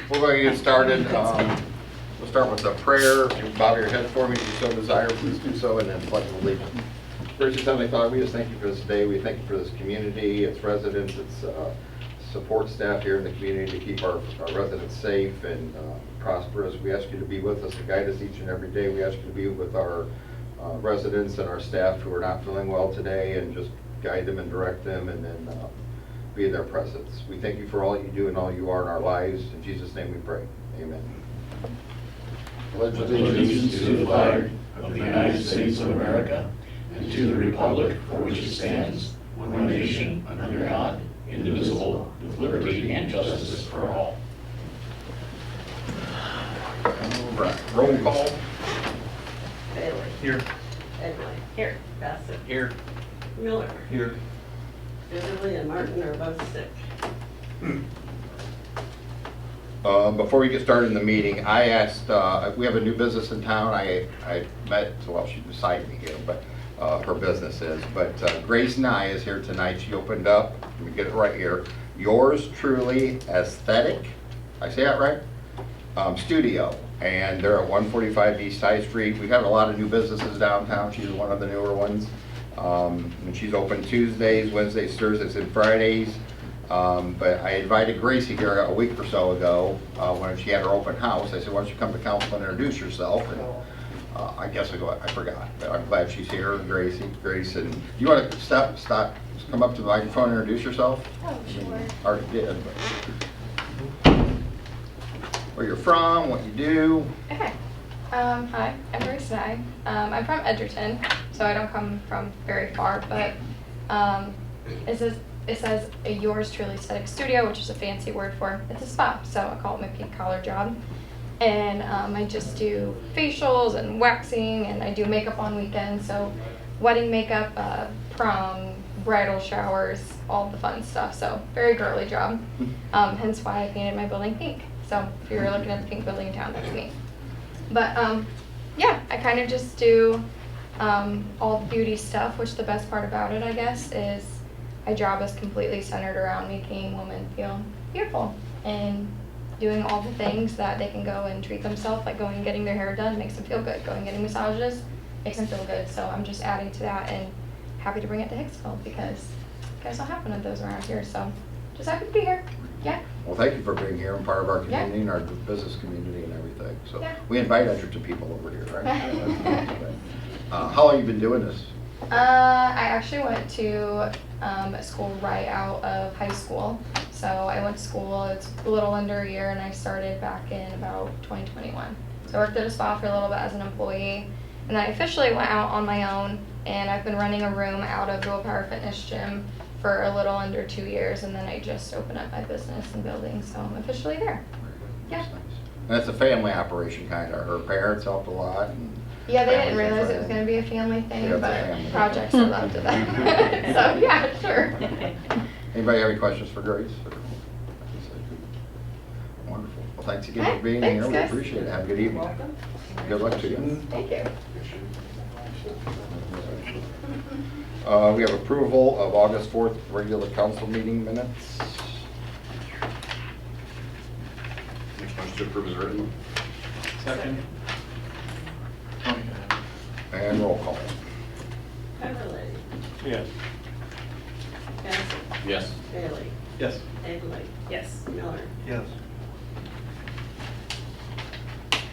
We're going to get started. We'll start with a prayer. If you bow your head for me, if you so desire, please do so, and then pledge allegiance. Gracious Heavenly Father, we just thank you for this day. We thank you for this community, its residents, its support staff here in the community to keep our residents safe and prosperous. We ask you to be with us, to guide us each and every day. We ask you to be with our residents and our staff who are not feeling well today, and just guide them and direct them, and then be in their presence. We thank you for all you do and all you are in our lives. In Jesus' name we pray. Amen. Pledge allegiance to the flag of the United States of America and to the republic for which it stands, one nation, under God, indivisible, with liberty and justice for all. All right. Roll call. Bailey. Here. Egley. Here. Bassett. Here. Miller. Here. Beverly and Martin are both sick. Before we get started in the meeting, I asked, we have a new business in town. I met, well, she's beside me here, but her business is. But Grace Nye is here tonight. She opened up, let me get it right here, Yours Truly Aesthetic, I say that right? Studio. And they're at 145 East High Street. We've had a lot of new businesses downtown. She's one of the newer ones. And she's open Tuesdays, Wednesdays, Thursdays, and Fridays. But I invited Gracie here a week or so ago when she had her open house. I said, why don't you come to council and introduce yourself? And I guess I forgot, but I'm glad she's here, Grace. And you want to come up to the microphone and introduce yourself? Oh, sure. Already did. But where you're from, what you do. Okay. Hi, I'm Grace Nye. I'm from Edgerton, so I don't come from very far, but it says a Yours Truly Aesthetic Studio, which is a fancy word for it's a spa, so I call it my pink collar job. And I just do facials and waxing, and I do makeup on weekends, so wedding makeup, prom, bridal showers, all the fun stuff. So very girly job, hence why I painted my building pink. So if you're looking at the pink building in town, that's me. But yeah, I kind of just do all beauty stuff, which the best part about it, I guess, is my job is completely centered around making women feel beautiful and doing all the things that they can go and treat themselves, like going and getting their hair done makes them feel good, going and getting massages makes them feel good. So I'm just adding to that and happy to bring it to Hicksville because you guys don't have one of those around here. So just happy to be here. Yeah. Well, thank you for being here and part of our community Yeah. and our business community and everything. So Yeah. we invite Edgerton people over here, right? How long have you been doing this? I actually went to a school right out of high school. So I went to school, it's a little under a year, and I started back in about 2021. So I worked at a spa for a little bit as an employee, and then I officially went out on my own, and I've been running a room out of Dual Power Fitness Gym for a little under 2 years, and then I just opened up my business and building, so I'm officially there. Yeah. That's nice. And it's a family operation, kind of. Her parents helped a lot. And Yeah, they didn't families and realize it was friends. going to be a family thing, Yeah, it's a but family. projects are loved to that. So yeah, sure. Anybody have any questions for Grace? Wonderful. Well, thanks again for being Thanks, here. We guys. appreciate it. Have a good evening. Welcome. Good luck to you. Thank you. We have approval of August 4th regular council meeting minutes. Make motion to approve as written. Second. And roll call. Beverly. Yes. Bassett. Yes. Bailey. Yes. Egley. Yes. Miller. Yes.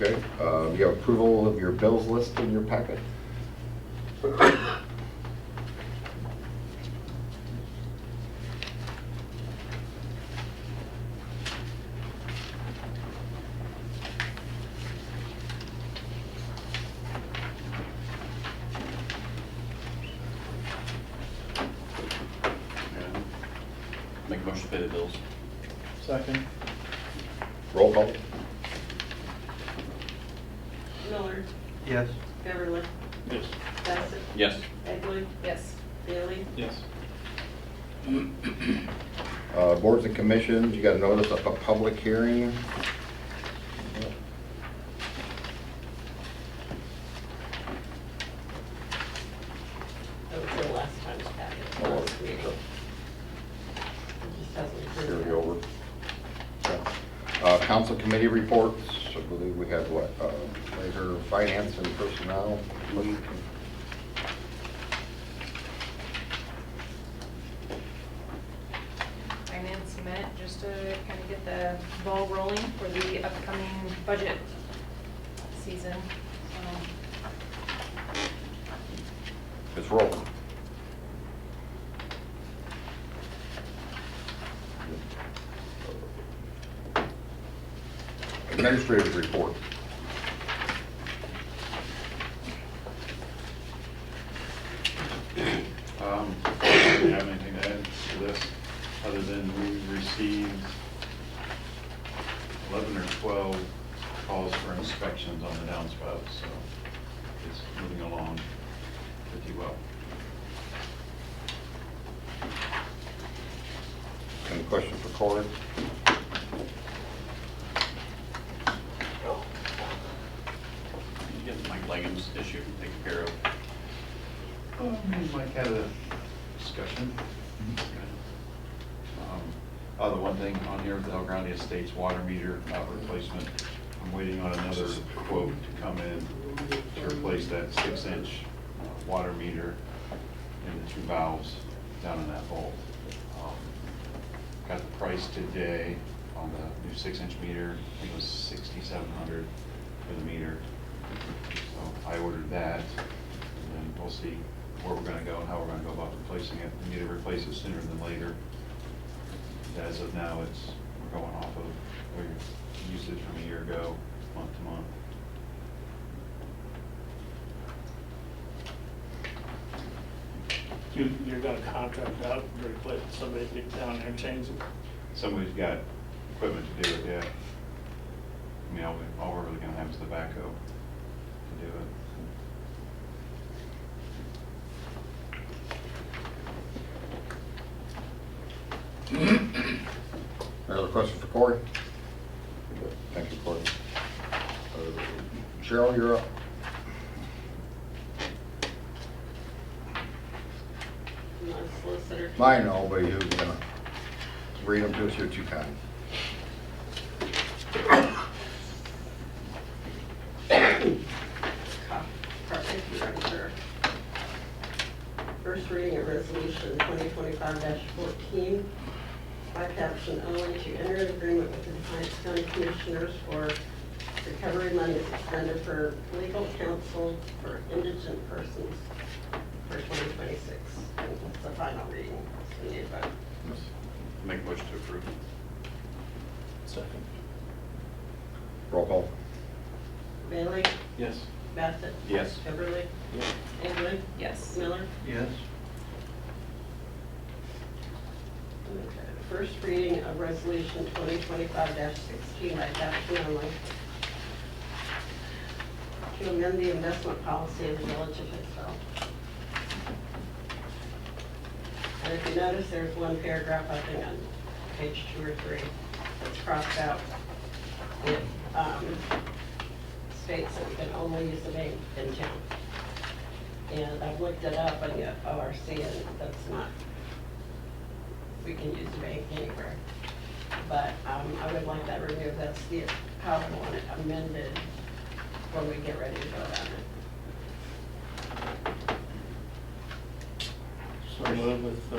Okay, you have approval of your bills list in your packet. Make a motion to pay the bills. Second. Roll call. Miller. Yes. Beverly. Yes. Bassett. Yes. Egley. Yes. Bailey. Yes. Boards and commissions, you got a notice of a public hearing. That was the last time's packet, the last meeting. It just hasn't Carry been. over. Okay. Council committee reports, I believe we have what, later finance and personnel. Finance met just to kind of get the ball rolling for the upcoming budget season. It's rolling. Administrative report. I don't really have anything to add to this, other than we received 11 or 12 calls for inspections on the downspouts, so it's moving along pretty well. Any question for Corey? You get Mike Langham's issue taken care of. Mike had a discussion. The one thing on here, the El Grande Estates water meter replacement, I'm waiting on another quote to come in to replace that 6-inch water meter and the 2 valves down in that vault. Got the price today on the new 6-inch meter. I think it was $6,700 for the meter. So I ordered that, and then we'll see where we're gonna go and how we're gonna go about replacing it. We need to replace it sooner than later. As of now, we're going off of our usage from a year ago, month to month. You're gonna contract out, replace somebody to get down there and change it? Somebody's got equipment to do it, yeah. I mean, all we're really gonna have is the backhoe to do it. Any other question for Corey? Thank you, Corey. Cheryl, you're up. I'm not a solicitor. I know, but you're gonna read them to us what you can. First reading of resolution 2025-14 by caption only to enter an agreement with the Defiance County Commissioners for recovery monies expended for legal counsel for indigent persons for 2026. And it's the final reading, so we need a vote. Make a motion to approve. Second. Roll call. Bailey? Yes. Bassett? Yes. Beverly? Yes. Egley? Yes. Miller? Yes. Okay. First reading of resolution 2025-16 by caption only to amend the investment policy of the village of Hicksville. And if you notice, there's one paragraph, I think, on page 2 or 3 that's crossed out. It states that we can only use the bank in town. And I've looked it up on the ORC, and that's not, we can use the bank anywhere. But I would like that removed. That's how I want it amended when we get ready to vote on it. So move with,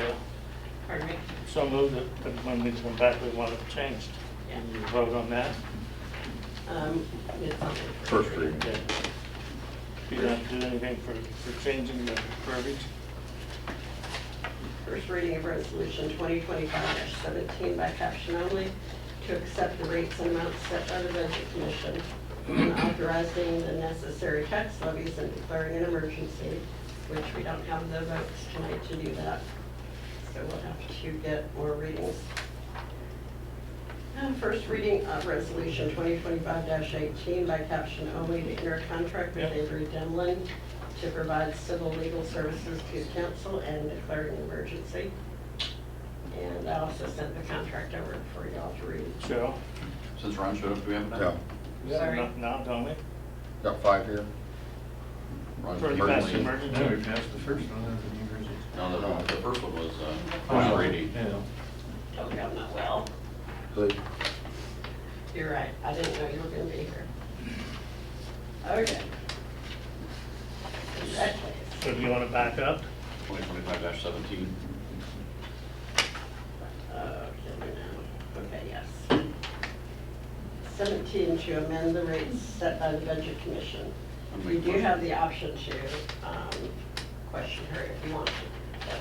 Pardon me? so move that when we come back, we want it changed. Yeah. And you vote on that? It's on the First reading. Okay. You don't do anything for changing the verbiage? First reading of resolution 2025-17 by caption only to accept the rates and amounts set by the Budget Commission and authorizing the necessary tax levies and declaring an emergency, which we don't have the votes tonight to do that. So we'll have to get more readings. First reading of resolution 2025-18 by caption only to enter a contract with Avery Demlin to provide civil legal services to council and declaring an emergency. And I also sent the contract over for y'all to read. Cheryl? Since Ron showed up, do we have enough? Yeah, Sorry. Now, don't we? got 5 here. Ron's For the past emergency. emergency? passed the first one. No, the first one was, Oh, Brady. yeah. Told you I'm not well. Please. You're right, I didn't know you were gonna be here. Okay. In that case, So do you want to back up? 2025-17. okay, yes. 17, to amend the rates set by the Budget Commission. You do have the option to question her if you want to. But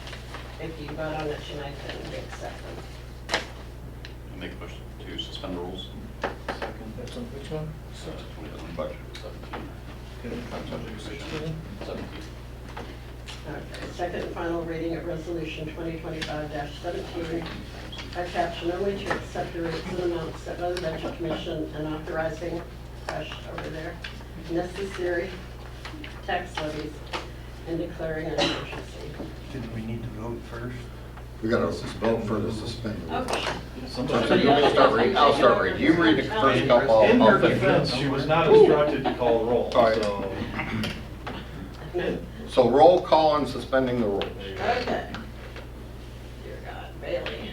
if you vote on it tonight, then we accept them. I make a motion to suspend the rules. That's on which one? 2025, 17. Okay. Budget Commission, 17. Okay, second and final reading of Resolution 2025-17 by caption only to accept the rates and amounts set by the Budget Commission and authorizing, over there, necessary tax levies and declaring an emergency. Did we need to vote first? We got to vote for the suspended. Okay. So you want me to start reading? I'll start reading. You read the first couple. In her I'll finish. defense, she was not instructed to call a roll, All right. so. So roll call on suspending the rules. Okay. Dear God, Bailey.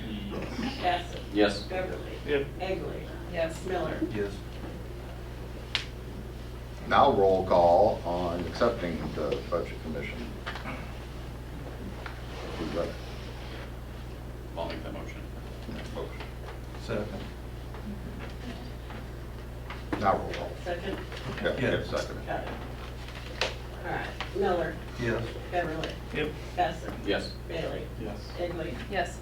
Bassett. Yes. Beverly. Yep. Egley. Yes. Miller. Yes. Now roll call on accepting the Budget Commission. Who's that? I'll make that motion. Second. Now roll call. Second. Yeah, get a second. Got it. All right. Miller. Yes. Beverly. Yep. Bassett. Yes. Bailey. Yes. Egley. Yes.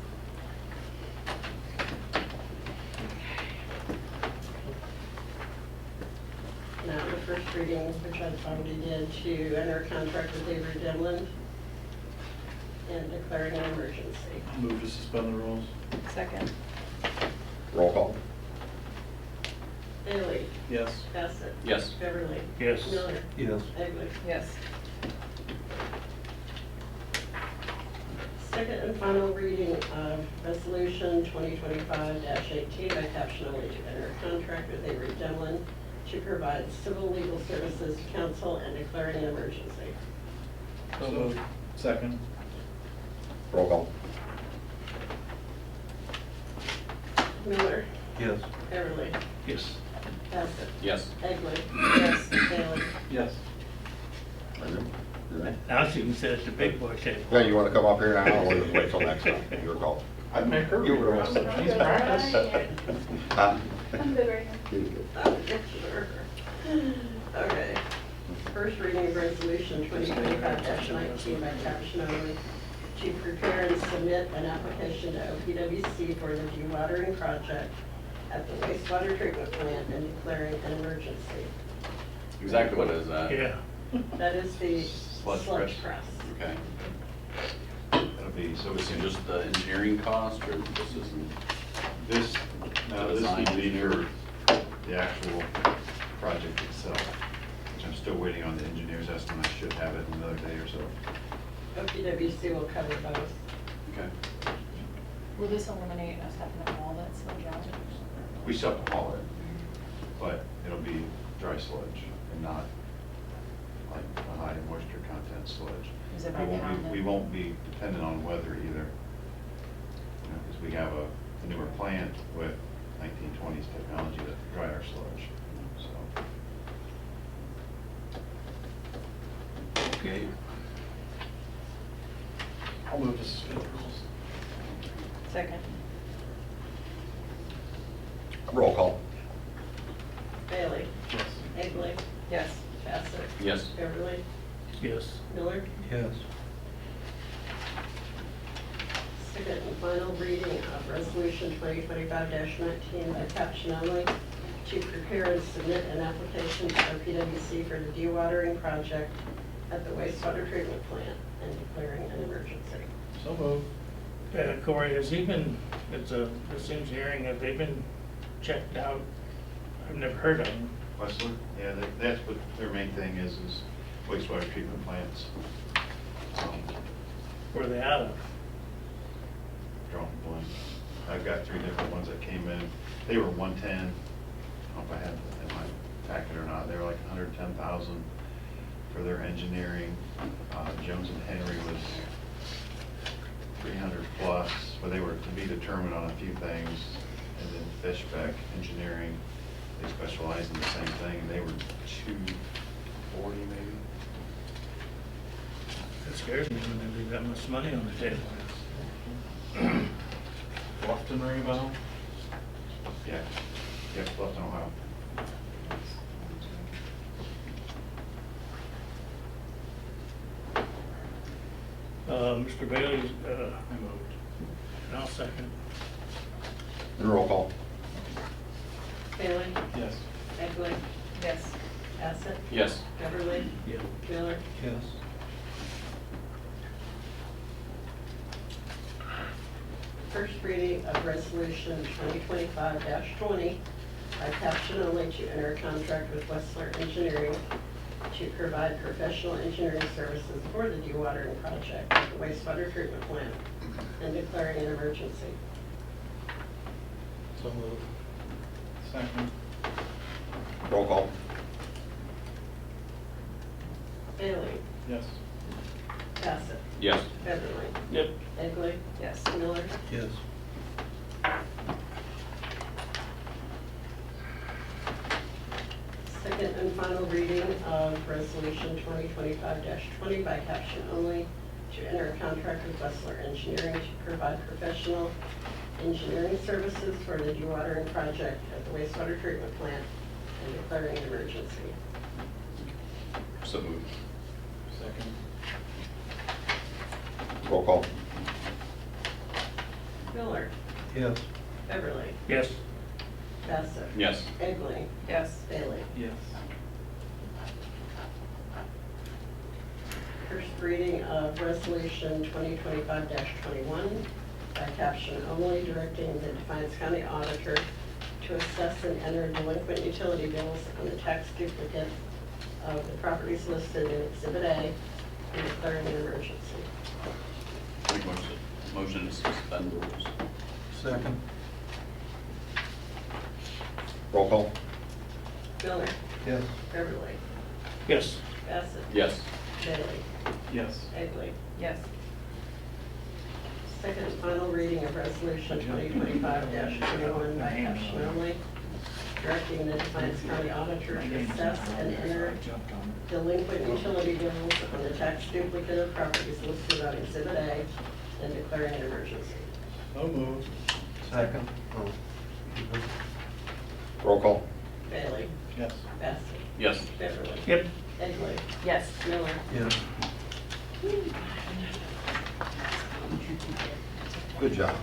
Now, the first reading, which I already did, to enter a contract with Avery Demlin and declaring an emergency. Move to suspend the rules. Second. Roll call. Bailey. Yes. Bassett. Yes. Beverly. Yes. Miller. Yes. Egley. Yes. Second and final reading of Resolution 2025-18 by caption only to enter a contract with Avery Demlin to provide civil legal services to council and declaring an emergency. So moved. Second. Roll call. Miller. Yes. Beverly. Yes. Bassett. Yes. Egley. Yes. Bailey. Yes. Now she can sit at the big boy table. Yeah, you want to come up here now, or just wait till next time? Your call. I'd make her You be were arrested. arrested. She's practiced. Huh? I'm good right now. Oh, yeah, sure. Okay. First reading of Resolution 2025-19 by caption only to prepare and submit an application to OPWC for the dewatering project at the wastewater treatment plant and declaring an emergency. Exactly what is that? Yeah. That is the Sludge sludge press. press. Okay. That'll be, so So is it just the engineering cost, or this isn't? this, now this would be for the actual project itself, which I'm still waiting on the engineer's estimate. I should have it in another day or so. OPWC will cover both. Okay. Will this eliminate us having to haul that sludge out? We still have to haul it, but it'll be dry sludge and not like a high moisture content sludge. Is it We by won't pound be, then? we won't be dependent on weather either. Because we have a newer plant with 1920s technology to dry our sludge, so. Okay. I'll move to suspend the rules. Second. Roll call. Bailey. Yes. Egley. Yes. Bassett. Yes. Beverly. Yes. Miller. Yes. Second and final reading of Resolution 2025-19 by caption only to prepare and submit an application to OPWC for the dewatering project at the wastewater treatment plant and declaring an emergency. So moved. Corey, has he been, this engineering, have they been checked out? I've never heard of them. Westler, yeah, that's what their main thing is wastewater treatment plants. Where are they out of? Drawing a blank. I've got 3 different ones that came in. They were 110. I don't know if I had it in my packet or not. They were like 110,000 for their engineering. Jones and Henry was 300 plus, but they were to be determined on a few things. And then Fishbeck Engineering they specialize in the same thing, and they were 240 maybe. It scares me when they leave that much money on the table. Bluffton ring a bell? Yeah, yes, Bluffton, Ohio. Mr. Bailey, I moved. And I'll second. And roll call. Bailey? Yes. Egley? Yes. Bassett? Yes. Beverly? Yeah. Miller? Yes. First reading of resolution 2025-20 by caption only to enter a contract with Westler Engineering to provide professional engineering services for the dewatering project at the wastewater treatment plant and declaring an emergency. So moved. Second. Roll call. Bailey? Yes. Bassett? Yes. Beverly? Yep. Egley? Yes. Miller? Yes. Second and final reading of resolution 2025-20 by caption only to enter a contract with Westler Engineering to provide professional engineering services for the dewatering project at the wastewater treatment plant and declaring an emergency. So moved. Second. Roll call. Miller? Yes. Beverly? Yes. Bassett? Yes. Egley? Yes. Bailey? Yes. First reading of resolution 2025-21 by caption only, directing the Defiance County Auditor to assess and enter delinquent utility bills on the tax duplicate of the properties listed in Exhibit A and declaring an emergency. Make motion to suspend rules. Second. Roll call. Miller? Yes. Beverly? Yes. Bassett? Yes. Bailey? Yes. Egley? Yes. Second and final reading of resolution 2025-21 by caption only, directing the Defiance County Auditor to assess and enter delinquent utility bills on the tax duplicate of properties listed on Exhibit A and declaring an emergency. So moved. Second. Oh. Roll call. Bailey? Yes. Bassett? Yes. Beverly? Yep. Egley? Yes. Miller? Yes. Good job.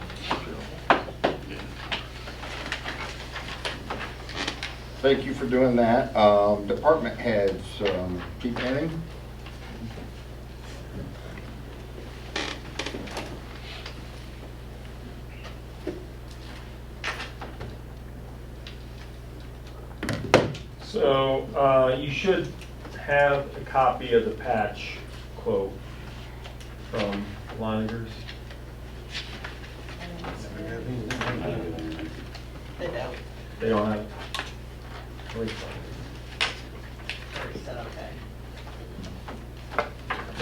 Thank you for doing that. Department heads, keep anything? So, you should have a copy of the patch quote from Leinigers. They don't. They don't have. Already said okay.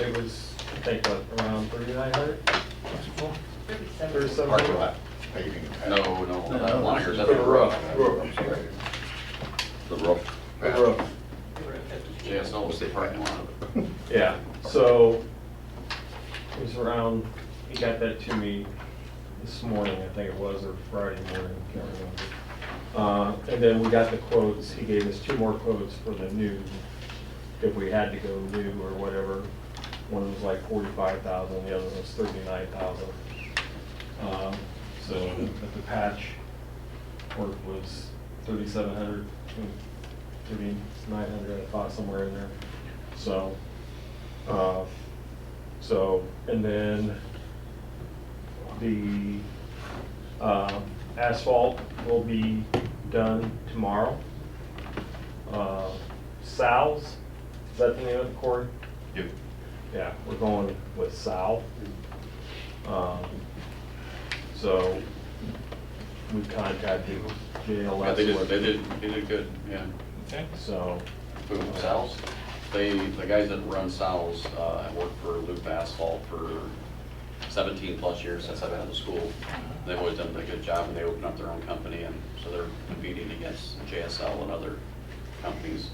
It was, I think, what, around 3,900? 37. Parking lot paving. No, Leinigers, that's For the a roof. roof. The roof. The roof. JSL was the parking lot. Yeah, so it was around, he got that to me this morning, I think it was, or Friday morning, can't remember. And then we got the quotes, he gave us 2 more quotes for the new, if we had to go new or whatever. One was like 45,000, the other was 39,000. So the patch work was 3,700, 3,900, I thought, somewhere in there. So, and then the asphalt will be done tomorrow. Sal's, is that the name of the quarry? Yep. Yeah, we're going with Sal. So we contacted JLS. Yeah, they did good, yeah. Okay. So, Who, Sal's? The guys that run Sal's, have worked for Loop Asphalt for 17 plus years since I've been out of school. They've always done a good job, and they opened up their own company, and so they're competing against JSL and other companies.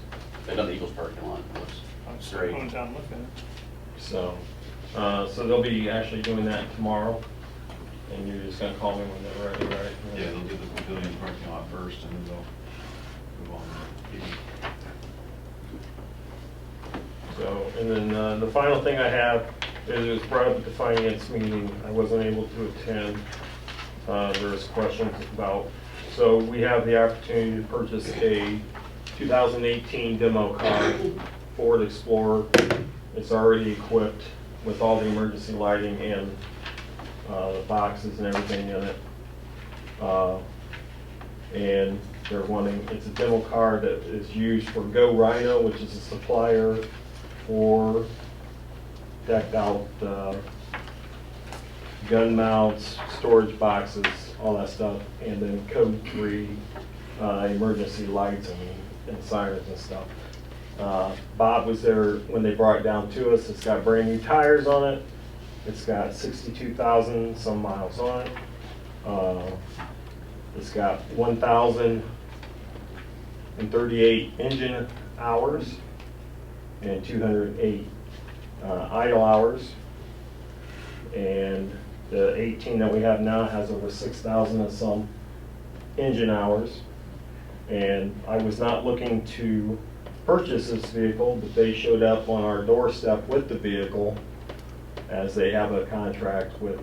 They've done the Eagles parking lot. It looks I'm just great. going down looking. So, so they'll be actually doing that tomorrow, and you're just gonna call me when they're ready, right? Yeah, they'll do the pavilion parking lot first, and then they'll move on. So, and then the final thing I have is it was brought up at the finance meeting. I wasn't able to attend. There was questions about, so we have the opportunity to purchase a 2018 demo car, Ford Explorer. It's already equipped with all the emergency lighting and the boxes and everything in it. And they're wanting, it's a demo car that is used for Go Rhino, which is a supplier for decked out gun mounts, storage boxes, all that stuff, and then Code 3 emergency lights and sirens and stuff. Bob was there when they brought it down to us. It's got brand new tires on it. It's got 62,000 some miles on it. It's got 1,038 engine hours and 208 idle hours. And the 18 that we have now has over 6,000 and some engine hours. And I was not looking to purchase this vehicle, but they showed up on our doorstep with the vehicle, as they have a contract with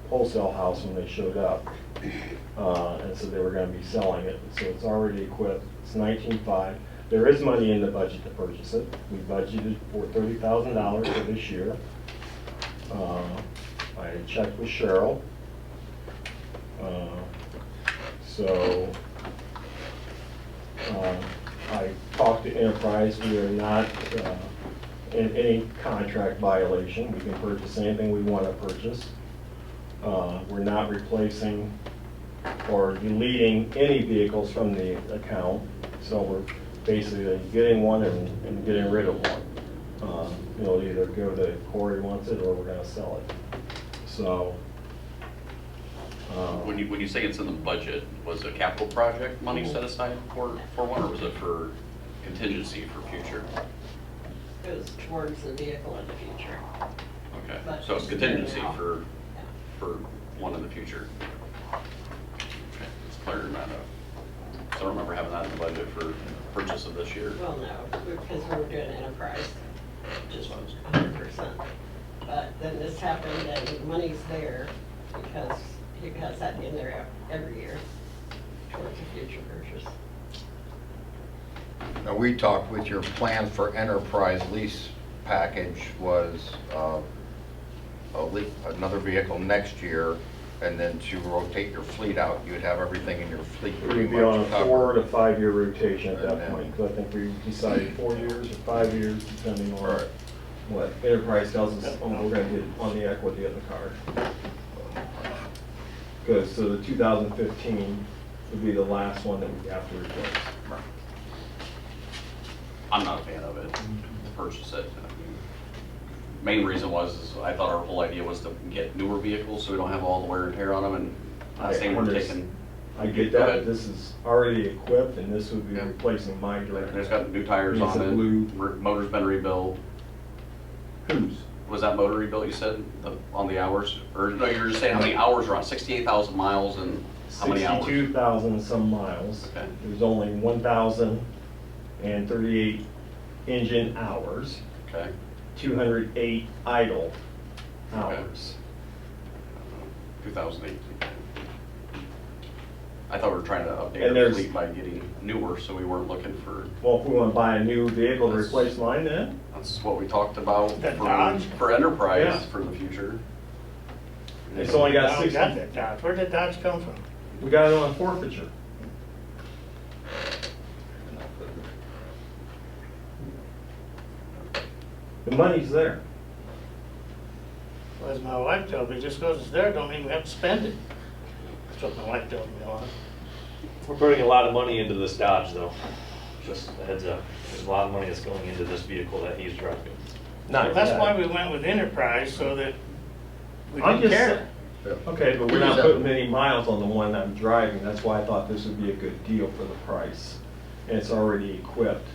Wholesale House when they showed up. And so they were going to be selling it. So it's already equipped. It's $19,500. There is money in the budget to purchase it. We budgeted for $30,000 for this year. I checked with Cheryl. I talked to Enterprise. We are not in any contract violation. We can purchase anything we want to purchase. We're not replacing or deleting any vehicles from the account. So we're basically getting one and getting rid of one. It'll either go to Corey wants it, or we're going to sell it. So. When you say it's in the budget, was a capital project money set aside for one, or was it for contingency for future? It was towards the vehicle in the future. Okay, But so it's contingency now- for one in the future. Okay, it's clear that up. So I don't remember having that in the budget for purchase of this year. Well, no, because we were doing enterprise, just 100%. But then this happened and the money's there because he has that in there every year towards a future purchase. Now, we talked with your plan for enterprise lease package was another vehicle next year, and then to rotate your fleet out, you'd have everything in your fleet pretty We'd be on a much 4 to covered. 5 year rotation at And that then- point, because I think we decided 4 years or 5 years, depending on Right. what Enterprise tells us, we're gonna get on the equity of the car. Because, so the 2015 would be the last one that we have to replace. Right. I'm not a fan of it, to purchase it. Main reason was, is I thought our whole idea was to get newer vehicles, so we don't have all the wear and tear on them, and I'm saying we're taking. I get Go that, ahead. but this is already equipped, and this would be Yeah. replacing my direct. It's got new tires It's on a it, blue. motor's been rebuilt. Whose? Was that motor rebuilt, you said, on the hours? Or, no, you were just saying how many hours are on, 68,000 miles and how many hours? 62,000 some miles. Okay. There's only 1,038 engine hours, Okay. 208 idle hours. 2018. I thought we were trying to update And our there's- fleet by getting newer, so we weren't looking for, Well, if we want to buy a new vehicle to That's- replace mine, then that's what we talked about That for, Dodge? for enterprise Yeah. for the future. it's only got Now we 60. got that Dodge. Where did Dodge come from? We got it on forfeiture. The money's there. Well, as my wife told me, just because it's there don't mean we have to spend it. That's what my wife told me on it. We're putting a lot of money into this Dodge, though. Just a heads up. There's a lot of money that's going into this vehicle that he's driving. Not Well, that's yet. why we went with enterprise, so that We I'm didn't just care. Okay, but We we're not just have- putting many miles on the one I'm driving, that's why I thought this would be a good deal for the price. And it's already equipped.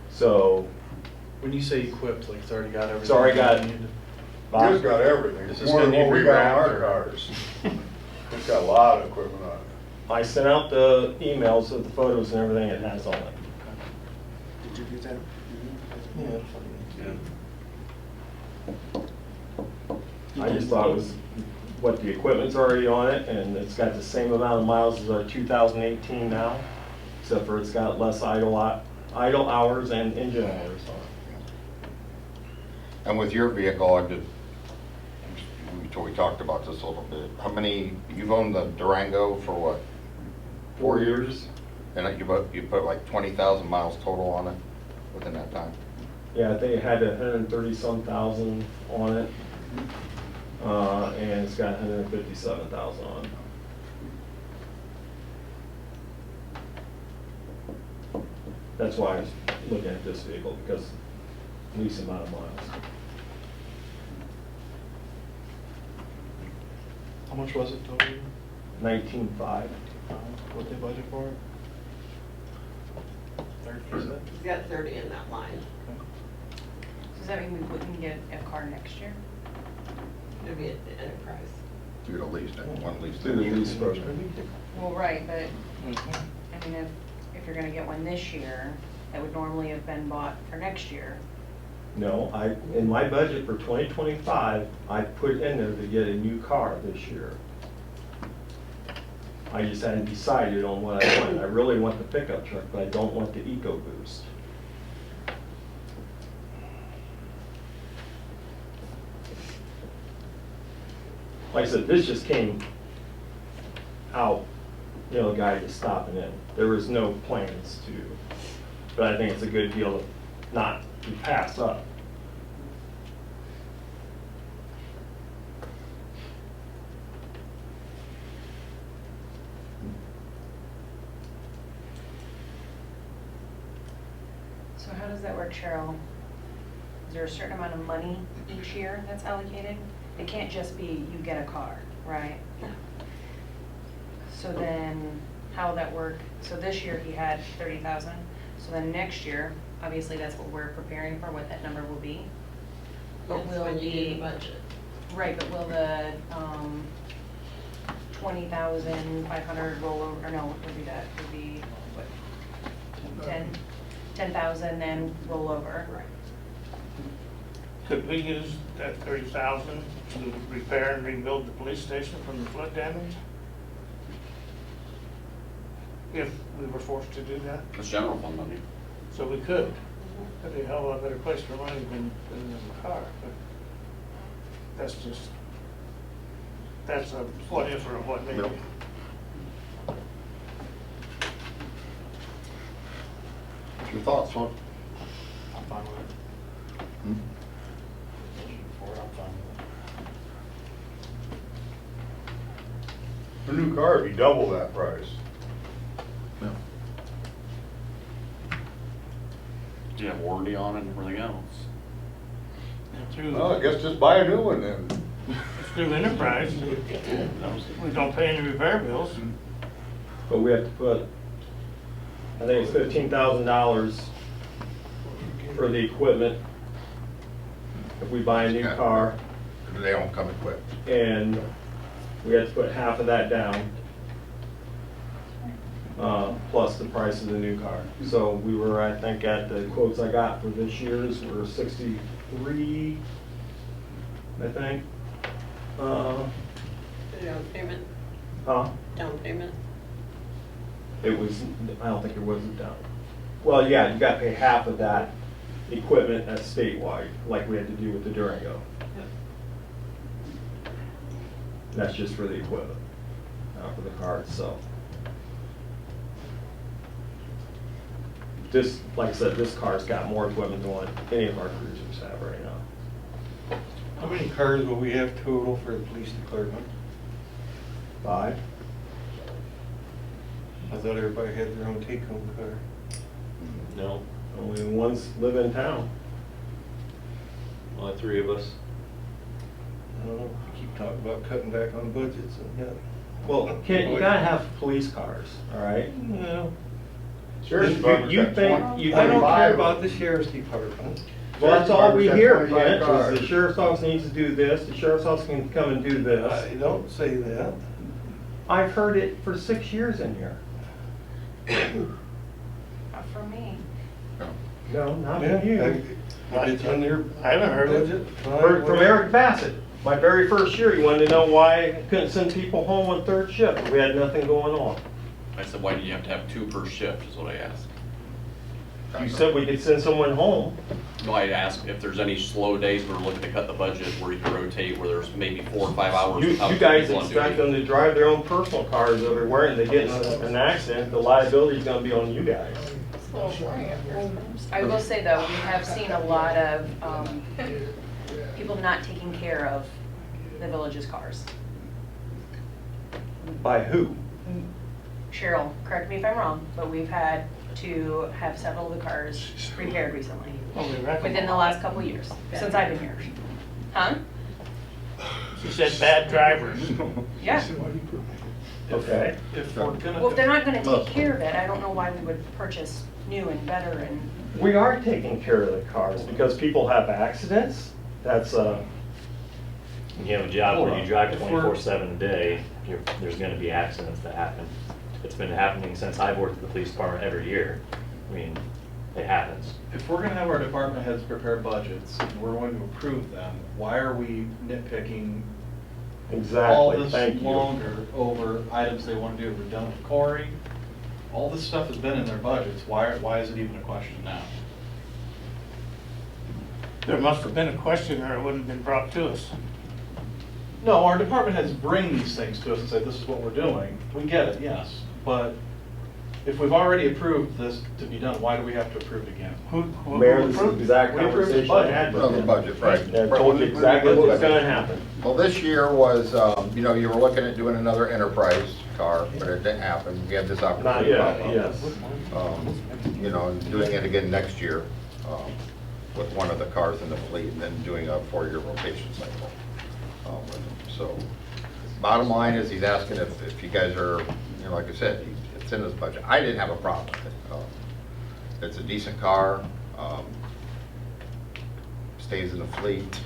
So, When you say equipped, like it's already got everything? it's already got. It's got everything. This It's is more gonna than what need we got on rewrapped, our or- cars. It's got a lot of equipment on it. I sent out the emails with the photos and everything it has on it. Did you get that? Yeah. I just thought it was what the equipment's already on it, and it's got the same amount of miles as our 2018 now, except for it's got less idle hours and engine hours on it. And with your vehicle, we talked about this a little bit. How many, you've owned the Durango for what? 4 years? And you put like 20,000 miles total on it within that time? Yeah, I think it had 130-some thousand on it, and it's got 157,000 on it. That's why I was looking at this vehicle, because least amount of miles. How much was it total? 19.5. What they budget for it? 30, is it? He's got 30 in that line. Does that mean we wouldn't get a car next year? It'd be an enterprise. You get a lease, one lease. Through the lease program. Well, right, but, I mean, if you're gonna get one this year, that would normally have been bought for next year. No, in my budget for 2025, I put in there to get a new car this year. I just hadn't decided on what I want. I really want the pickup truck, but I don't want the EcoBoost. Like I said, this just came out, the guy just stopping in. There was no plans to, but I think it's a good deal to not to pass up. So how does that work, Cheryl? Is there a certain amount of money each year that's allocated? It can't just be you get a car, right? So then, how will that work? So this year he had 30,000. So then next year, obviously that's what we're preparing for, what that number will be. But That's will when you do the the, budget. right, but will the 20,500 roll over, or no, what would be that? Would be, what, 10,000 then roll over? Right. Could we use that 30,000 to repair and rebuild the police station from the flood damage? If we were forced to do that? It's general fund money. So we could. That'd be a hell of a lot better place for money than in the car. But that's a what if or a what maybe. Yep. What's your thoughts, what? I'm fine with it. Hmm? For it, I'm fine with it. A new car would be double that price. No. Do you have warranty on it and everything else? Well, I guess just buy a new one then. Through enterprise, we don't pay any repair bills. But we have to put, I think it's $15,000 for the equipment if we buy a new car, They don't come equipped. and we have to put half of that down, plus the price of the new car. So we were, I think, at the quotes I got for this year's were 63, I think. Down payment, Huh? down payment. It was, I don't think it was down. Well, yeah, you gotta pay half of that equipment as statewide, like we had to do with the Durango. That's just for the equipment, not for the car itself. This, like I said, this car's got more equipment than what any of our cruisers have right now. How many cars will we have total for the police department? 5? I thought everybody had their own take-home car. No, Only ones live in town. only 3 of us. don't know, you keep talking about cutting back on budgets and, yeah. Well, Kent, you gotta have police cars, all right? No. Sheriff's You- Department's you got think- 20 you I don't 25 care of about them. the sheriff's department. Well, that's all we hear, Sheriff's Department's Kent, got 25 is the sheriff's office needs to do this, the sheriff's office can come and do this. I don't say that. I've heard it for 6 years in here. Not for me. No, not Yeah, from you. It's in your I haven't heard it. budget. Heard from Eric Bassett. My very first year, he wanted to know why I couldn't send people home on third shift. We had nothing going on. I said, why do you have to have 2 per shift, is what I asked. You said we could send someone home. No, I asked if there's any slow days we're looking to cut the budget where you can rotate, where there's maybe 4 or 5 hours. You without guys people on expect duty. them to drive their own personal cars everywhere and they get in an accident, the liability's gonna be on you guys. I will say though, we have seen a lot of people not taking care of the village's cars. By who? Cheryl, correct me if I'm wrong, but we've had to have several of the cars repaired recently, Well, we reckon- within the last couple of years, since I've been here. Huh? She said bad drivers. Yeah. Okay. If we're gonna. Well, if they're not gonna take care of it, I don't know why we would purchase new and better and, We are taking care of the cars because people have accidents. That's, You have a job where you drive If we're- 24/7 a day, there's gonna be accidents that happen. It's been happening since I've worked at the police department every year. I mean, it happens. If we're gonna have our department heads prepare budgets, and we're going to approve them, why are we nitpicking all exactly, this thank you. longer over items they wanna do? We're done with Corey. All this stuff has been in their budgets. Why is it even a question now? There must have been a question or it wouldn't have been brought to us. No, our department heads bring these things to us and say, this is what we're doing. We get it, yes. But if we've already approved this to be done, why do we have to approve it again? Who Mayor, this is the approved it? exact We approved the conversation I had with Another him. budget, right? I told you exactly what was gonna happen. Well, this year was, you know, you were looking at doing another enterprise car, but it didn't happen. We had this Not opportunity. yet, pop up. yes. You know, and doing it again next year with one of the cars in the fleet, and then doing a 4-year rotation cycle with them. So, bottom line is, he's asking if you guys are, you know, like I said, it's in his budget. I didn't have a problem with it. It's a decent car, stays in the fleet.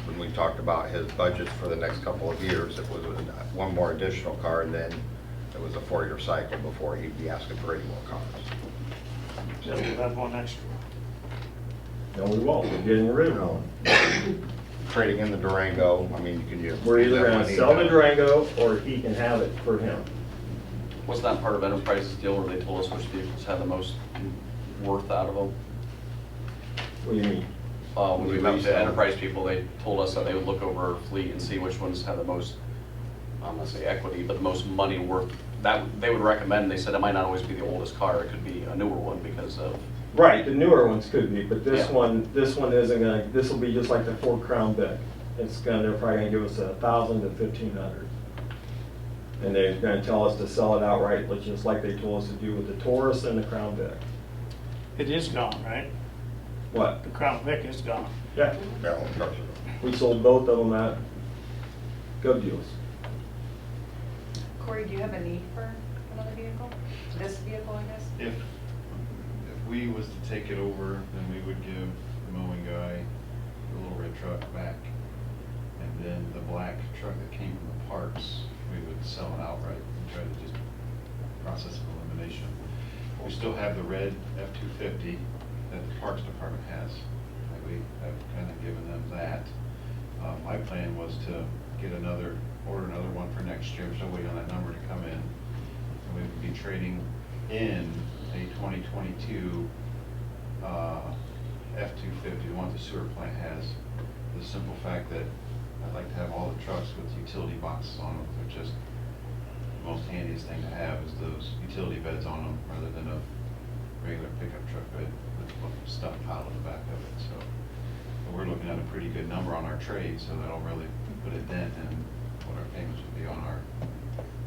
When we talked about his budgets for the next couple of years, it was one more additional car, and then it was a 4-year cycle before he'd be asking for any more cars. So we'll have one extra. No, we won't, we're getting rid of one. Trading in the Durango, I mean, you can use. We're either that gonna money sell the to- Durango or he can have it for him. Was that part of Enterprise's deal where they told us which vehicles had the most worth out of them? What do you mean? When we met with the Enterprise people, they told us that they would look over our fleet and see which ones had the most, I'm gonna say equity, but the most money worth. That, they would recommend, they said it might not always be the oldest car, it could be a newer one because of, Right, the newer ones could be, but this Yeah. one isn't gonna, this will be just like the Ford Crown Vic. It's gonna, they're probably gonna give us 1,000 to 1,500. And they're gonna tell us to sell it outright, just like they told us to do with the Taurus and the Crown Vic. It is gone, right? What? The Crown Vic is gone. Yeah, Yeah, well, cars are- we sold both of them at Gov Deals. Corey, do you have a need for another vehicle? This vehicle, I guess? If we was to take it over, then we would give the mowing guy the little red truck back. And then the black truck that came from the parks, we would sell it outright and try to just process of elimination. We still have the red F-250 that the Parks Department has. And we have kind of given them that. My plan was to order another one for next year, so wait on that number to come in. And we would be trading in a 2022 F-250, the one the sewer plant has. The simple fact that I'd like to have all the trucks with utility boxes on them. They're just the most handiest thing to have is those utility beds on them rather than a regular pickup truck bed with stuff piled in the back of it. So we're looking at a pretty good number on our trade, so that'll really put a dent in what our payments would be on our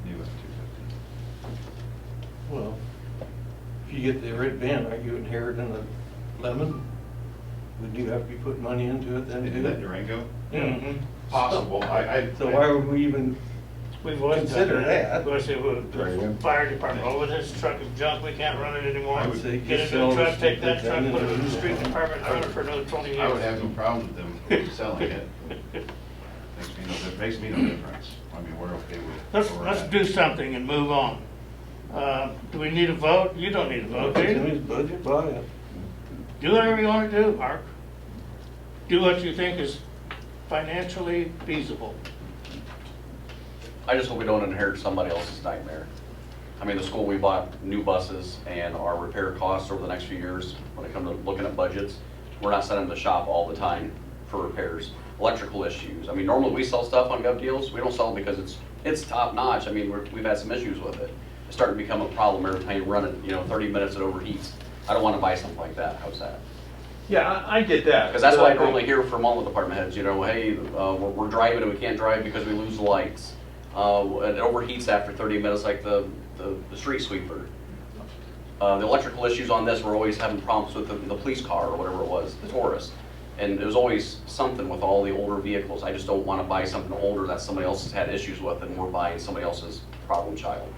new F-250. Well, if you get the red van, are you inheriting a lemon? Would you have to be putting money into it then Into that too? Durango? Mhm. Possible, So why would we even, We've always done Consider that. Of course, it would, Right, yeah. the fire department, oh, this truck is junk, we can't run it anymore. I would say Get just a new sell truck, it, take that stick truck, that put it in the in. street department, run it for another 20 years. I would have no problem with them selling it. Makes me no difference. I mean, we're okay with. Let's, where we're let's at. do something and move on. Do we need a vote? You don't need a vote, do you? Jimmy's budget, buy it. Do whatever you want to do, Mark. Do what you think is financially feasible. I just hope we don't inherit somebody else's nightmare. I mean, the school, we bought new buses, and our repair costs over the next few years, when it comes to looking at budgets, we're not sending them to shop all the time for repairs. Electrical issues, I mean, normally we sell stuff on Gov Deals, we don't sell it because it's top notch. I mean, we've had some issues with it. It's starting to become a problem every time you run it, 30 minutes it overheats. I don't want to buy something like that. How's that? Yeah, I get that. Because that's what I normally hear from all the department heads, hey, we're driving and we can't drive because we lose the lights. It overheats after 30 minutes like the street sweeper. The electrical issues on this, we're always having problems with the police car or whatever it was, the Taurus. And there's always something with all the older vehicles. I just don't want to buy something older that somebody else has had issues with and we're buying somebody else's problem child.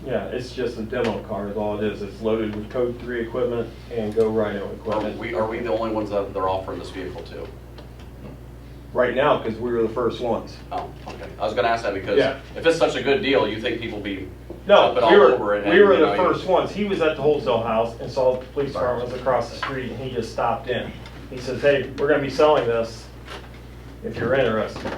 Yeah, it's just a demo car is all it is. It's loaded with code 3 equipment and go rhino Are equipment. we the only ones that they're offering this vehicle to? Right now, because we were the first ones. Oh, okay. I was gonna ask that because Yeah. if it's such a good deal, you think people be No, jumping all over it. we were and, the you know, first ones. He was at the wholesale house and saw the police department was across the street and he just stopped in. He says, hey, we're gonna be selling this if you're interested.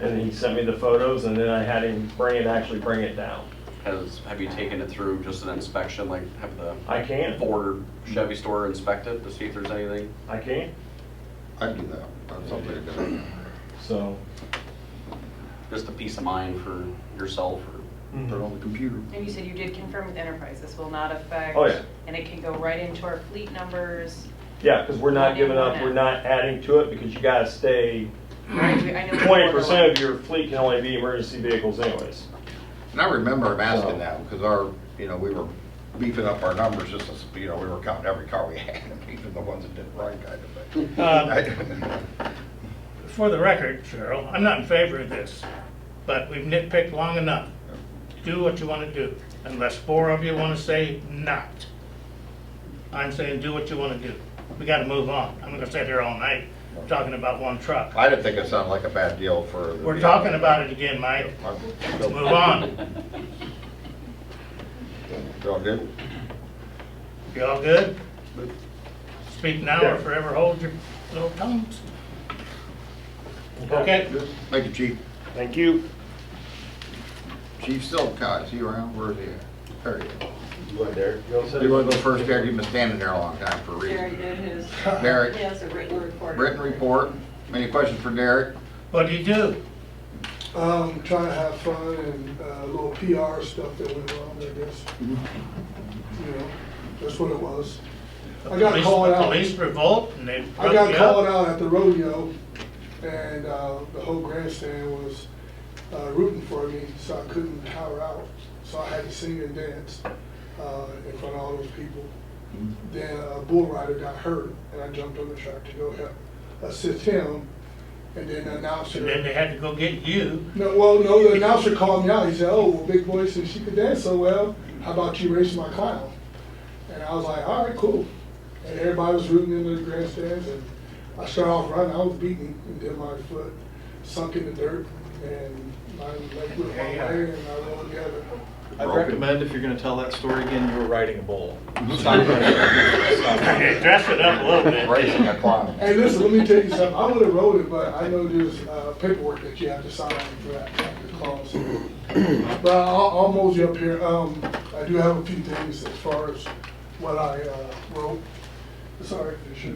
And he sent me the photos and then I had him actually bring it down. Have you taken it through just an inspection, like have the I can, Ford or Chevy store inspect it to see if there's anything? I can, I'd do that. That's something to do. so. Just a peace of mind for yourself or Put it on the computer. And you said you did confirm with Enterprise, this will not affect. Oh, yeah. And it can go right into our fleet numbers. Yeah, because we're not giving up, One in, we're one out. not adding to it because you gotta stay, Right, I know we 20% of your fleet can only be emergency vehicles anyways. And I remember him asking So- that, because we were beefing up our numbers just as, we were counting every car we had, even the ones that didn't run kind of thing. For the record, Cheryl, I'm not in favor of this, but we've nitpicked long enough. Do what you want to do, unless 4 of you want to say not. I'm saying do what you want to do. We got to move on. I'm going to sit here all night talking about one truck. I didn't think it sounded like a bad deal for. We're talking about it again, Mike. Let's move on. You all good? You all good? Speak now or forever hold your little tongues. Okay? Thank you, Chief. Thank you. Chief Silcott, is he around? Where is he at? There he is. You want Derek? You want to go first, Derek? You've been standing there a long time for a Derek reason. did his, Derek. he has a written report. Written report. Any questions for Derek? What do you do? Trying to have fun and a little PR stuff that went wrong, I guess. You know, that's what it was. I got called out. Police revolt and they I broke got you called up? out at the rodeo, and the whole grandstand was rooting for me, so I couldn't power out. So I had to sing and dance in front of all those people. Then a bull rider got hurt, and I jumped on the track to go help assist him. And then the announcer. And then they had to go get you. No, the announcer called me out. He said, "Oh, well, Big Boy, since she could dance so well, how about you race my clown?" And I was like, "All right, cool." And everybody was rooting in the grandstands, and I started off running. I was beaten until my foot sunk in the dirt, and my leg went one way, and I rolled the other. I'd recommend if you're gonna tell that story again, you were riding a bull. Dress it up a little bit. Racing a clown. Hey, listen, let me tell you something. I would have rode it, but I know there's paperwork that you have to sign for that clause. But I'll mosey up here. I do have a few things as far as what I wrote. Sorry, Fisher.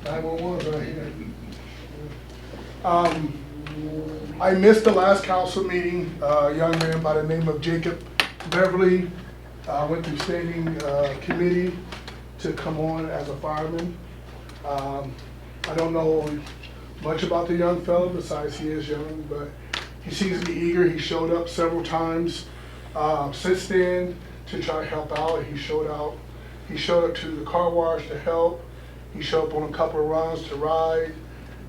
911's right here. I missed the last council meeting. A young man by the name of Jacob Beverly went through standing committee to come on as a fireman. I don't know much about the young fellow besides he is young, but he seems to be eager. He showed up several times since then to try to help out. He showed up to the car wash to help. He showed up on a couple of runs to ride,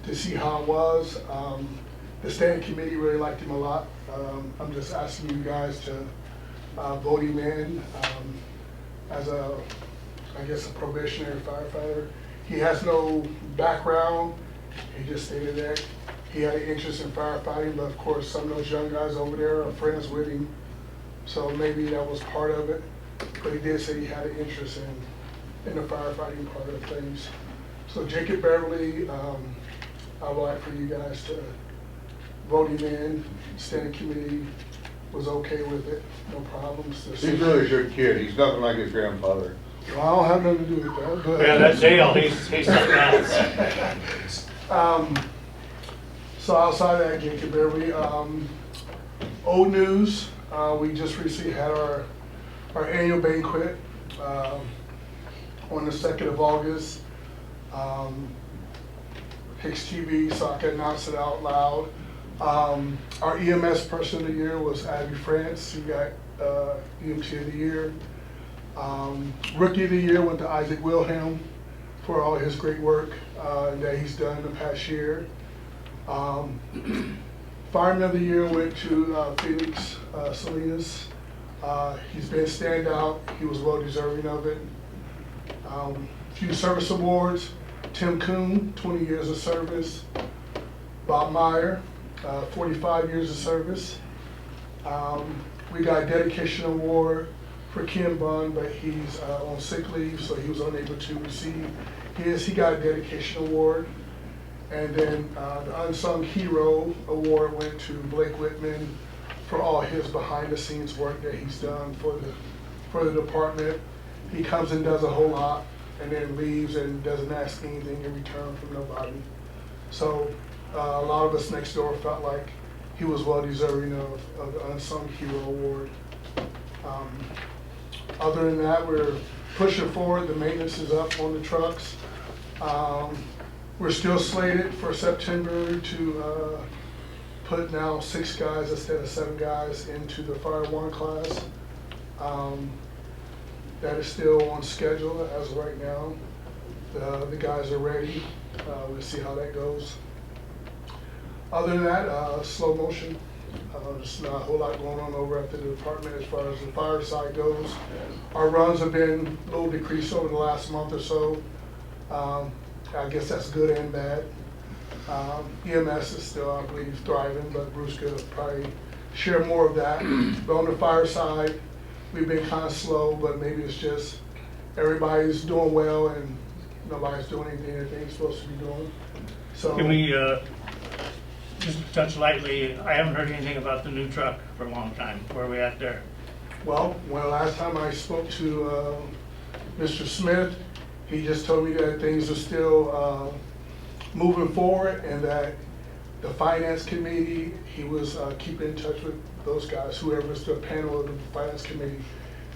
to see how it was. The standing committee really liked him a lot. I'm just asking you guys to vote him in as a, I guess, a probationary firefighter. He has no background. He just stated that he had an interest in firefighting, but of course, some of those young guys over there are friends with him. So maybe that was part of it. But he did say he had an interest in the firefighting part of things. So Jacob Beverly, I would like for you guys to vote him in. Standing committee was okay with it, no problems. He's really a good kid. He's nothing like his grandfather. Well, I don't have nothing to do with that, but. Yeah, that's Dale, he's something else. So outside of that, Jacob Beverly, old news, we just recently had our annual banquet on the 2nd of August. HIX-TV, so I can announce it out loud. Our EMS Person of the Year was Abby France. He got EMT of the Year. Rookie of the Year went to Isaac Wilhelm for all his great work that he's done in the past year. Fireman of the Year went to Felix Salinas. He's been standout. He was well deserving of it. A few service awards. Tim Kuhn, 20 years of service. Bob Meyer, 45 years of service. We got a dedication award for Ken Bunn, but he's on sick leave, so he was unable to receive his. He got a dedication award. And then the Unsung Hero Award went to Blake Whitman for all his behind-the-scenes work that he's done for the department. He comes and does a whole lot, and then leaves and doesn't ask anything in return from nobody. So a lot of us next door felt like he was well deserving of the Unsung Hero Award. Other than that, we're pushing forward. The maintenance is up on the trucks. We're still slated for September to put now 6 guys instead of 7 guys into the Fire 1 class. That is still on schedule as of right now. The guys are ready. We'll see how that goes. Other than that, slow motion. There's not a whole lot going on over at the department as far as the fire side goes. Our runs have been a little decreased over the last month or so. I guess that's good and bad. EMS is still, I believe, thriving, but Bruce could probably share more of that. But on the fire side, we've been kind of slow, but maybe it's just everybody's doing well and nobody's doing anything that they're supposed to be doing. So Can we just touch lightly, I haven't heard anything about the new truck for a long time. Where are we at there? well, last time I spoke to Mr. Smith, he just told me that things are still moving forward and that the finance committee, he was keeping in touch with those guys, whoever's the panel of the finance committee,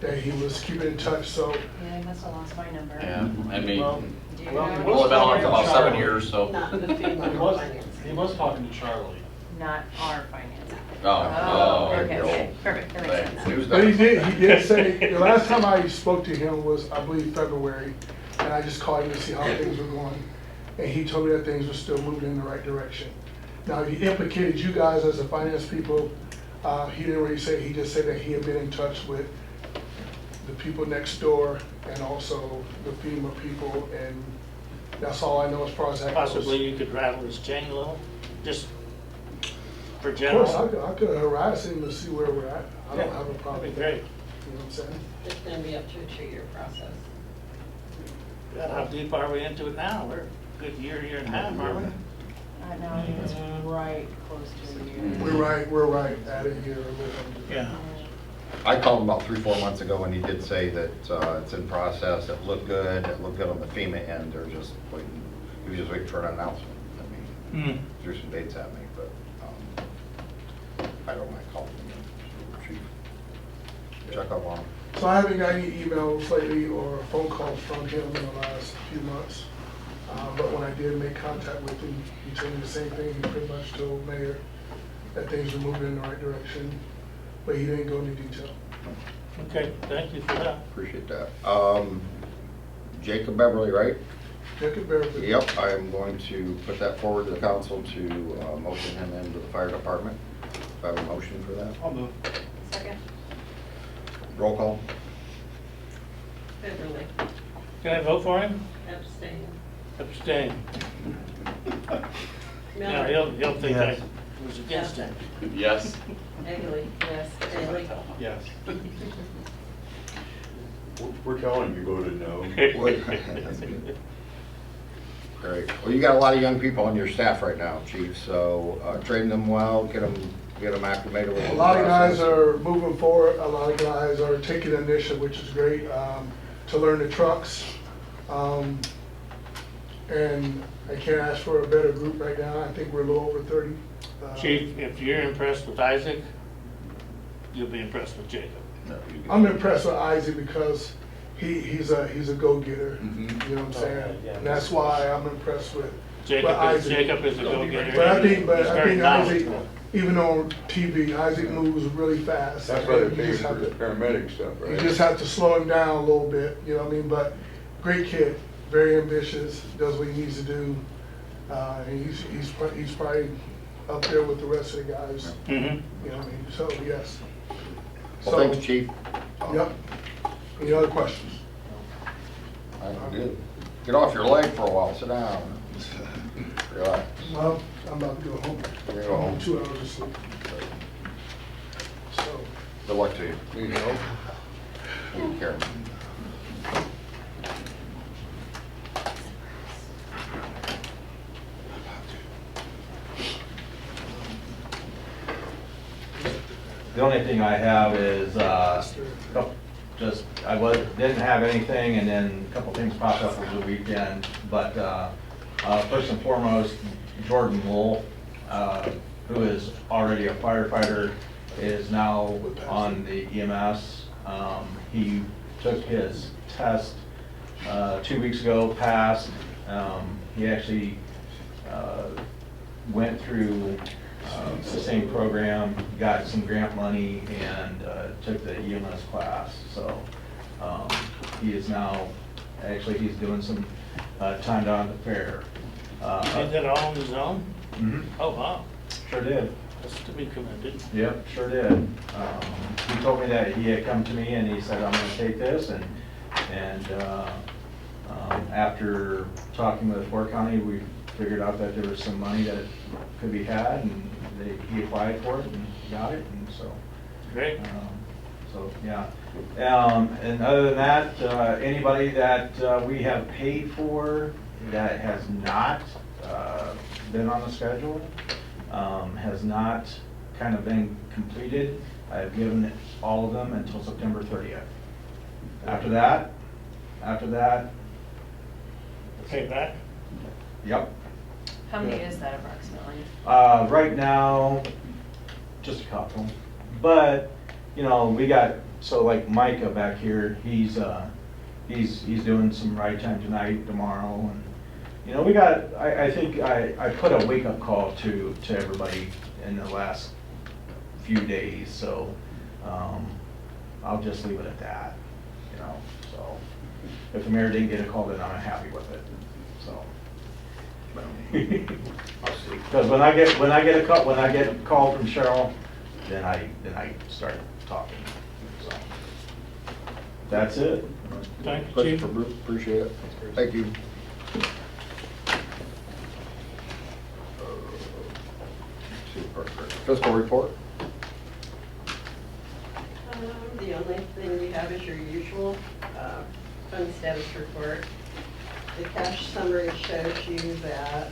that he was keeping in touch, so. Yeah, I must have lost my number. Yeah, I mean, Well, Do you well, know? he we've only been on for about 7 Charlie. years, so. Not the FEMA He was, finance. he was talking to Charlie. Not our finance. Oh, Okay, there you go. okay, perfect, that makes sense. News But he doesn't- did say, the last time I spoke to him was, I believe, February, and I just called him to see how things were going. And he told me that things were still moving in the right direction. Now, he implicated you guys as the finance people. He didn't really say, he just said that he had been in touch with the people next door and also the FEMA people, and that's all I know as far as that goes. Possibly you could rattle his chain a little, just for Of general. course, I could harass him to see where we're at. I don't have a problem. That'd be great. You know what I'm saying? It's gonna be up to a 2-year process. How deep are we into it now? We're a good year and a half, aren't we? No, I think it's right close to a year. We're right at a year. Yeah. I called him about 3-4 months ago, and he did say that it's in process, it looked good on the FEMA end, they're just waiting, he was just waiting for an announcement. I mean, threw some dates at me, but I don't mind calling him, chief. Check up on him. So I haven't got any emails lately or phone calls from him in the last few months. But when I did make contact with him, he told me the same thing. He pretty much told Mayor that things were moving in the right direction, but he didn't go into detail. Okay, thank you for that. Appreciate that. Jacob Beverly, right? Jacob Beverly. Yep, I am going to put that forward to the council to motion him into the fire department. Do I have a motion for that? I'll move. Second. Roll call? Beverly, Can I vote for him? abstain. Abstain. No, Miller, he'll think I was against him. Yes. Egley, yes. Bailey, Yes. We're telling you voted no. That's good. Great. Well, you got a lot of young people on your staff right now, Chief, so train them well, get them acclimated with the A lot of guys process. are moving forward, a lot of guys are taking initiative, which is great, to learn the trucks. And I can't ask for a better group right now. I think we're a little over 30. Chief, if you're impressed with Isaac, you'll be impressed with Jacob. I'm impressed with Isaac because he's a go-getter, Mhm. you know what I'm saying? Oh, yeah. And that's why I'm impressed with Jacob Isaac. is a go-getter. But I think He's very Isaac, knowledgeable. even on TV, Isaac moves really fast. That's why they're You paying just for have the to- paramedic stuff, right? You just have to slow him down a little bit, you know what I mean? But great kid, very ambitious, does what he needs to do. And he's probably up there with the rest of the guys, Mhm. you know what I mean? So, yes. Well, thanks, Chief. Yep. Any other questions? I'm good. Get off your leg for a while, sit down. Relax. Well, I'm about to go home. You're gonna go home. 2 hours of sleep. So, Good luck to you. Need help? Take care. The only thing I have is, didn't have anything, and then a couple things popped up over the weekend. But first and foremost, Jordan Wool, who is already a firefighter, is now on the EMS. He took his test 2 weeks ago, passed. He actually went through the same program, got some grant money, and took the EMS class. So he is now, actually, he's doing some time down at the fair. He did it all on his own? Mhm. Oh, wow. Sure did. That's to be commended. Yep, sure did. He told me that he had come to me and he said, I'm gonna take this, and after talking with Fort County, we figured out that there was some money that could be had, and he applied for it and got it, and so. Great. So, yeah. And other than that, anybody that we have paid for that has not been on the schedule, has not kind of been completed, I've given all of them until September 30th. After that, Pay back? yep. How many is that approximately? Right now, just a couple. But, you know, we got, so like Micah back here, he's doing some ride time tonight, tomorrow, and, you know, we got, I think I put a wake-up call to everybody in the last few days, so, I'll just leave it at that, you know, so. If the mayor didn't get a call, then I'm happy with it, so. Because when I get a call from Cheryl, then I start talking, so. That's it. Thank you, Chief. Christopher, appreciate it. Thank you. Fiscal report? The only thing we have is your usual fund status report. The cash summary shows you that,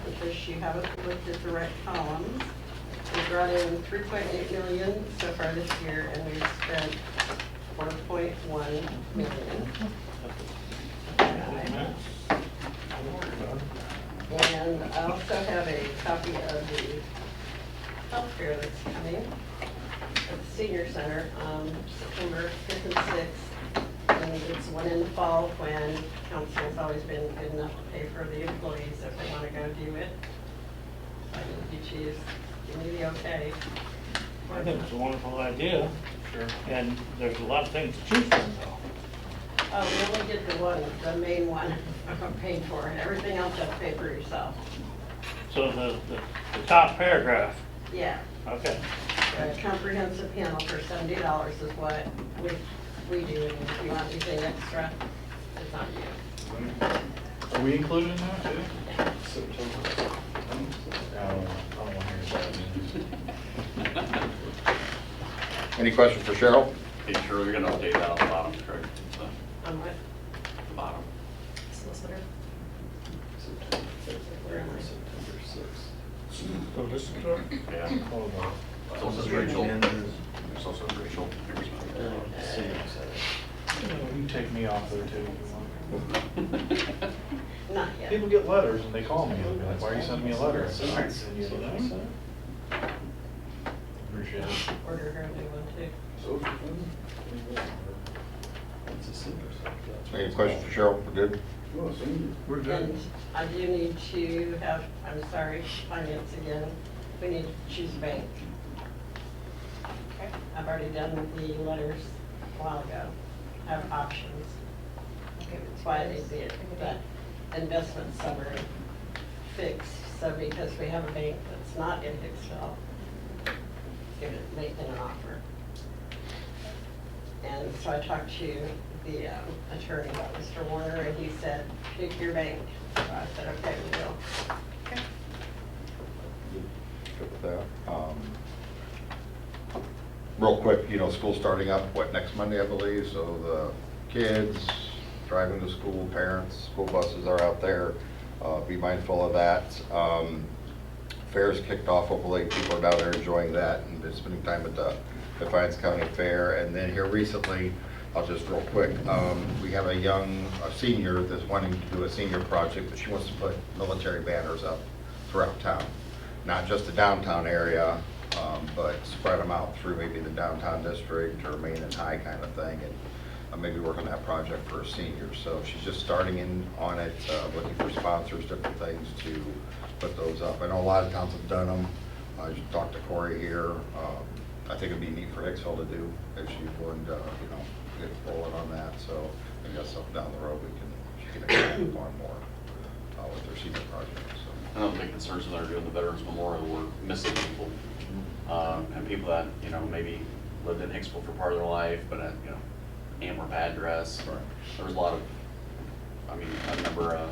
because you haven't looked at the right columns, we brought in 3.8 million so far this year, and we've spent 4.1 million. And I also have a copy of the health fair that's coming at the senior center on September 5th and 6th. And it's one in the fall when council's always been good enough to pay for the employees if they want to go do it. So you choose, give me the okay. I think it's a wonderful idea. Sure. And there's a lot of things to choose from, though. Oh, we only did the one, the main one, paid for. Everything else you have to pay for yourself. So the top paragraph, Yeah. okay. A comprehensive panel for $70 is what we do, and if you want anything extra, it's on you. Are we included in that too? I don't want to hear that. Any questions for Cheryl? Okay, sure, you're gonna update that on the bottom, correct? On what? The bottom. Solicitor. So this is for, Yeah. It's also Rachel. There's also Rachel. You can take me off there too if you want. Not yet. People get letters and they call me, and be like, why are you sending me a letter? I said, "All right, send you a letter." Appreciate it. Order her a new one too. Any questions for Cheryl? We're good? We're good. And I do need to have, I'm sorry, finance again, we need to choose a bank. Okay. I've already done the letters a while ago, have options. Okay. That's why they did that investment summary fixed, so because we have a bank that's not in Hicksville, give it, making an offer. And so I talked to the attorney about Mr. Warner, and he said, pick your bank. So I said, okay, we will. Okay. Good with that. Real quick, you know, school's starting up, what, next Monday, I believe, so the kids driving to school, parents, school buses are out there. Be mindful of that. Fair's kicked off, hopefully people are down there enjoying that and been spending time at the Defiance County Fair. And then here recently, I'll just real quick, we have a senior that's wanting to do a senior project, but she wants to put military banners up throughout town. Not just the downtown area, but spread them out through maybe the downtown district or Main and High kind of thing, and maybe work on that project for a senior. So she's just starting in on it, looking for sponsors, different things to put those up. I know a lot of towns have done them. I just talked to Corey here. I think it'd be neat for Hicksville to do if she would, you know, get rolling on that. So maybe that's something down the road she can expand upon more with their senior project. So. I don't think concerns that are doing the Veterans Memorial, we're missing people. And people that, you know, maybe lived in Hicksville for part of their life, but, you know, Antwerp address. Right. There was a lot of, I mean, I remember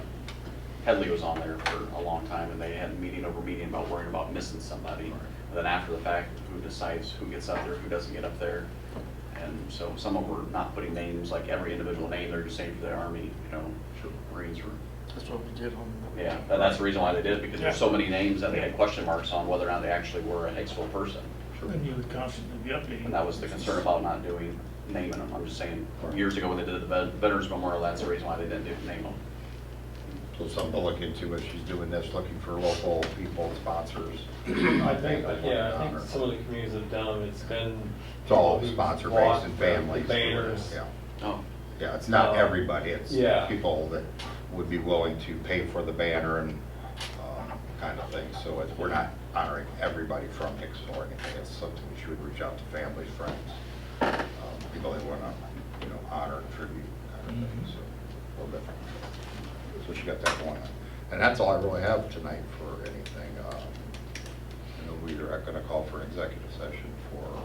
Headley was on there for a long time, and they had meeting over meeting about worrying about missing somebody. Right. And then after the fact, who decides who gets up there, who doesn't get up there. And so some of them were not putting names, like every individual name, they're just saying for the Army, you know, Marines were. That's what we did on the. Yeah, and that's the reason why they did it, because there's so many names that they had question marks on whether or not they actually were a Hicksville person. and you would constantly be updating. And that was the concern about not doing, naming them. I'm just saying, years ago when they did the Veterans Memorial, that's the reason why they didn't name them. So something to look into as she's doing this, looking for local people, sponsors. I think some of the communities have done them, it's been. It's all people who sponsor bought based and the families. Banners. Yeah. Oh. Yeah, it's not everybody, it's Yeah. people that would be willing to pay for the banner and kind of thing. So we're not honoring everybody from Hicksville or anything. It's something we should reach out to families, friends, people they want to, you know, honor and tribute kind of thing. So a little different. So she got that going on. And that's all I really have tonight for anything. I know we are going to call for an executive session for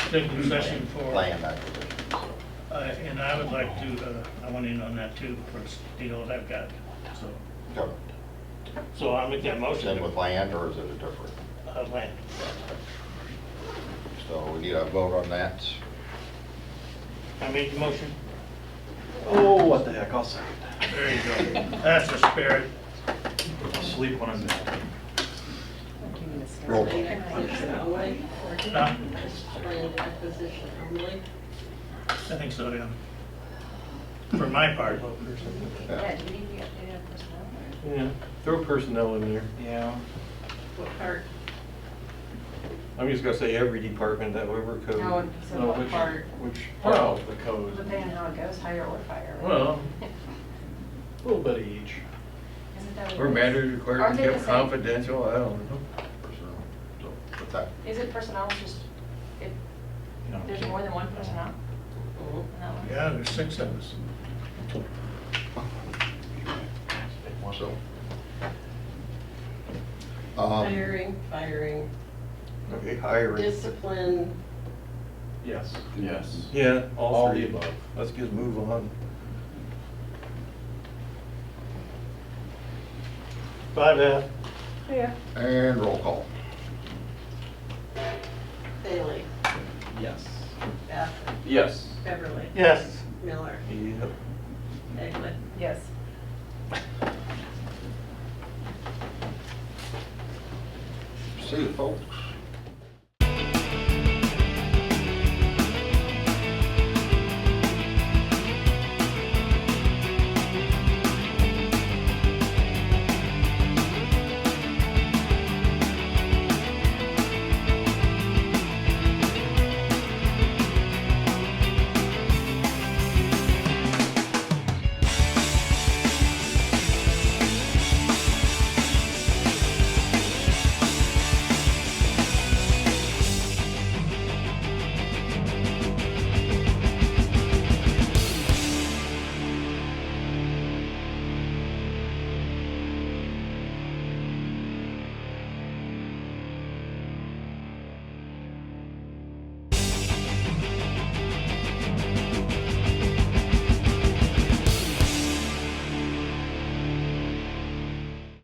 Executive session for, land acquisition. So. and I would like to, I want in on that too, for the deal that I've got, so. Okay. So I'll make that motion. Same with land, or is it a different? Land. So we need a vote on that. I made the motion. Oh, what the heck, I'll second. There you go. That's the spirit. I'll sleep when I'm dead. Roll call. Land acquisition only? Huh? Land acquisition only? I think so, yeah. For my part. Yeah, do you need to be updated on personnel? Yeah, throw personnel in there. Yeah. What part? I'm just gonna say every department, that whatever code. No, so No, what which- part? Which Oh, part? the code. Depending on how it goes, hire or fire. right? Well, a little bit of each. Isn't that what Or it is? matters required Aren't to they be the kept same? confidential, I don't know. So what's that? Is it personnel, just, You know, there's more than one personnel? Mhm. that one. Yeah, there's 6 of us. So. Hiring, firing, Okay, hiring. discipline, Yes. Yes. Yeah, All all the three. above. Let's just move on. 5F. Yeah. And roll call. Bailey, Yes. Bassett, Yes. Beverly, Yes. Miller, Yep. Egley. Yes. See you, folks.